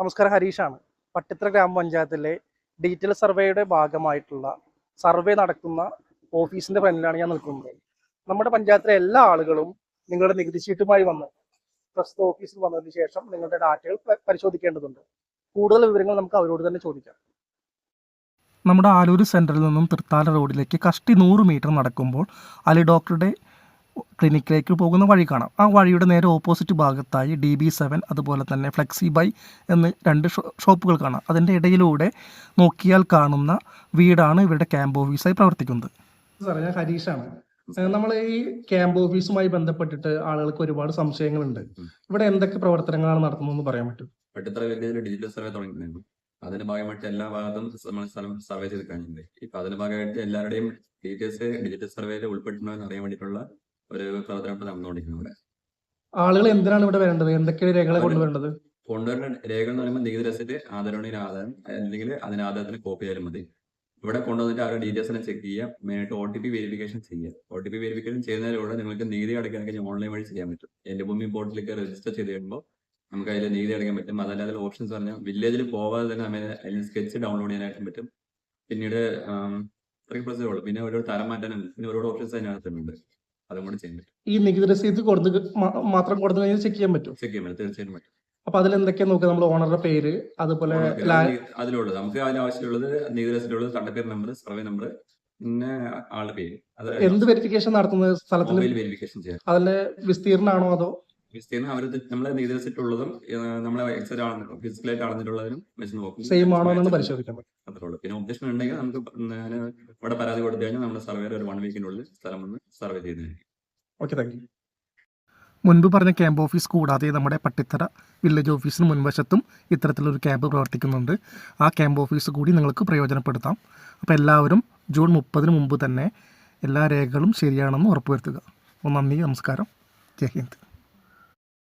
നമസ്കാരം, ഹരീഷാണ്. പട്ടിത്തറ ഗ്രാമപഞ്ചായത്തിലെ ഡീറ്റെയിൽ സർവേയുടെ ഭാഗമായിട്ടുള്ള സർവേ നടക്കുന്ന ഓഫീസിന്റെ ഫ്രണ്ടിലാണ് ഞാൻ നിൽക്കുന്നത്. നമ്മുടെ പഞ്ചായത്തിലെ എല്ലാ ആളുകളും നിങ്ങളുടെ നികുതി ചീട്ടുമായി വന്ന് പ്രസ്തുത ഓഫീസിൽ വന്നതിന് ശേഷം നിങ്ങളുടെ ഡാറ്റകൾ പരിശോധിക്കേണ്ടതുണ്ട്. കൂടുതൽ വിവരങ്ങൾ നമുക്ക് അവരോട് തന്നെ ചോദിക്കാം. നമ്മുടെ ആലൂർ സെൻറ്ററിൽ നിന്നും തൃത്താല റോഡിലേക്ക് കഷ്ടി 100 മീറ്റർ നടക്കുമ്പോൾ അലി ഡോക്ടറുടെ ക്ലിനിക്കിലേക്ക് പോകുന്ന വഴി കാണാം. ആ വഴിയുടെ നേരെ ഓപ്പോസിറ്റ് ഭാഗത്തായി DB7 അതുപോലെ തന്നെ ഫ്ലെക്സി ബൈ എന്ന് 2 ഷോപ്പുകൾ കാണാം. അതിൻ്റെ ഇടയിലൂടെ നോക്കിയാൽ കാണുന്ന വീടാണ് ഇവരുടെ ക്യാമ്പ് ഓഫീസായി പ്രവർത്തിക്കുന്നത്. സാറേ, ഞാൻ ഹരീഷാണ്. നമ്മൾ ഈ ക്യാമ്പ് ഓഫീസുമായി ബന്ധപ്പെട്ടിട്ട് ആളുകൾക്ക് ഒരുപാട് സംശയങ്ങളുണ്ട്. ഇവിടെ എന്തൊക്കെ പ്രവർത്തനങ്ങളാണ് നടത്തുന്നതെന്ന് പറയാൻ പറ്റും? പട്ടിത്തറ വില്ലേജിൽ ഡിജിറ്റൽ സർവേ തുടങ്ങിയിട്ടുണ്ടായിരുന്നു. അതിന്റെ ഭാഗമായിട്ട് എല്ലാ ഭാഗത്തും നമ്മൾ സ്ഥലം സർവേ ചെയ്ത് കഴിഞ്ഞിട്ടുണ്ട്. ഇപ്പൊ അതിന്റെ ഭാഗമായിട്ട് എല്ലാവരുടെയും ഡീറ്റെയിൽസ് ഡിജിറ്റൽ സർവേയിൽ ഉൾപ്പെട്ടിട്ടുണ്ടോ എന്ന് അറിയാൻ വേണ്ടിയിട്ടുള്ള ഒരു പ്രവർത്തനം നടന്നുകൊണ്ടിരിക്കുന്നത്. ആളുകൾ എന്തിനാണ് ഇവിടെ വരേണ്ടത്? എന്തൊക്കെ രേഖകളെ കൊണ്ടുവരേണ്ടത്? കൊണ്ടുവരുന്ന രേഖകൾ എന്ന് പറയുമ്പോൾ നികുതി രസീറ്റ്, ആധാരമുണ്ടെങ്കിൽ ആധാരം, അല്ലെങ്കിൽ അതിന് ആധാരത്തിന് കോപ്പി ആയാലും മതി. ഇവിടെ കൊണ്ടുവന്നിട്ട് അവരുടെ ഡീറ്റെയിൽസിനെ ചെക്ക് ചെയ്യുക. മെയിനായിട്ട് OTP വെരിഫിക്കേഷൻ ചെയ്യുക. OTP വെരിഫിക്കേഷൻ ചെയ്യുന്നതിലൂടെ നിങ്ങൾക്ക് നികുതി അടയ്ക്കാൻ കഴിഞ്ഞാൽ ഓൺലൈൻ വഴി ചെയ്യാൻ പറ്റും. എന്റെ ഭൂമി പോർട്ടലിലേക്ക് രജിസ്റ്റർ ചെയ്ത് കഴിയുമ്പോൾ നമുക്ക് അതിൽ നികുതി അടയ്ക്കാൻ പറ്റും. അതല്ലാതെ അതിൽ ഓപ്ഷൻസ് പറഞ്ഞാൽ വില്ലേജിൽ പോവാതെ തന്നെ അതിൽ സ്കെച്ച് ഡൗൺലോഡ് ചെയ്യാനായിട്ടും പറ്റും. പിന്നീട് ഇത്രയും പ്രൊസീജർ ഉള്ളൂ. പിന്നെ ഓരോ തരം മാറ്റാനും പിന്നെ ഓരോ ഓപ്ഷൻസ് അതിനകത്തുണ്ട്. അതും കൂടി ചെയ്യാൻ പറ്റും. ഈ നികുതി രസീത് മാത്രം കൊടുത്തു കഴിഞ്ഞാൽ ചെക്ക് ചെയ്യാൻ പറ്റും? ചെക്ക് ചെയ്യാൻ പറ്റും, തീർച്ചയായിട്ടും പറ്റും. അപ്പൊ അതിൽ എന്തൊക്കെയാ നോക്കുക? നമ്മൾ ഓണറുടെ പേര്, അതുപോലെ അതിലുള്ളത് നമുക്ക് അതിന് ആവശ്യമുള്ളത് നികുതി രസീറ്റുള്ളത്, കണ്ടപ്പേർ നമ്പർ, സർവേ നമ്പർ, പിന്നെ ആളുടെ പേര്. അത് എന്ത് വെരിഫിക്കേഷൻ നടത്തുന്നത്? സ്ഥലത്തിന് വെരിഫിക്കേഷൻ ചെയ്യാം. അതിന്റെ വിസ്തീർണ്ണമാണോ അതോ വിസ്തീർണം അവർ നമ്മളെ നികുതി രസീറ്റുള്ളതും നമ്മളെ ഫിസിക്കലായിട്ട് അളന്നിട്ടുള്ളതിനും വെച്ച് നോക്കും, സെയിം ആണോ എന്ന് പരിശോധിക്കാൻ പറ്റും. അത്രേ ഉള്ളൂ. പിന്നെ ഒബ്ജക്ഷൻ ഉണ്ടെങ്കിൽ നമുക്ക് ഇവിടെ പരാതി കൊടുത്തു കഴിഞ്ഞാൽ നമ്മുടെ സർവേർ ഒരു 1 വീക്കിനുള്ളിൽ സ്ഥലം വന്ന് സർവേ ചെയ്തിരിക്കും. Okay, thank you. മുൻപ് പറഞ്ഞ ക്യാമ്പ് ഓഫീസ് കൂടാതെ നമ്മുടെ പട്ടിത്തറ വില്ലേജ് ഓഫീസിന് മുൻവശത്തും ഇത്തരത്തിലൊരു ക്യാമ്പ് പ്രവർത്തിക്കുന്നുണ്ട്. ആ ക്യാമ്പ് ഓഫീസ് കൂടി നിങ്ങൾക്ക് പ്രയോജനപ്പെടുത്താം. അപ്പോൾ എല്ലാവരും ജൂൺ 30 മുമ്പ് തന്നെ എല്ലാ രേഖകളും ശരിയാണെന്ന് ഉറപ്പുവരുത്തുക. നന്ദി, നമസ്കാരം, ജയ് ഹിന്ദ്.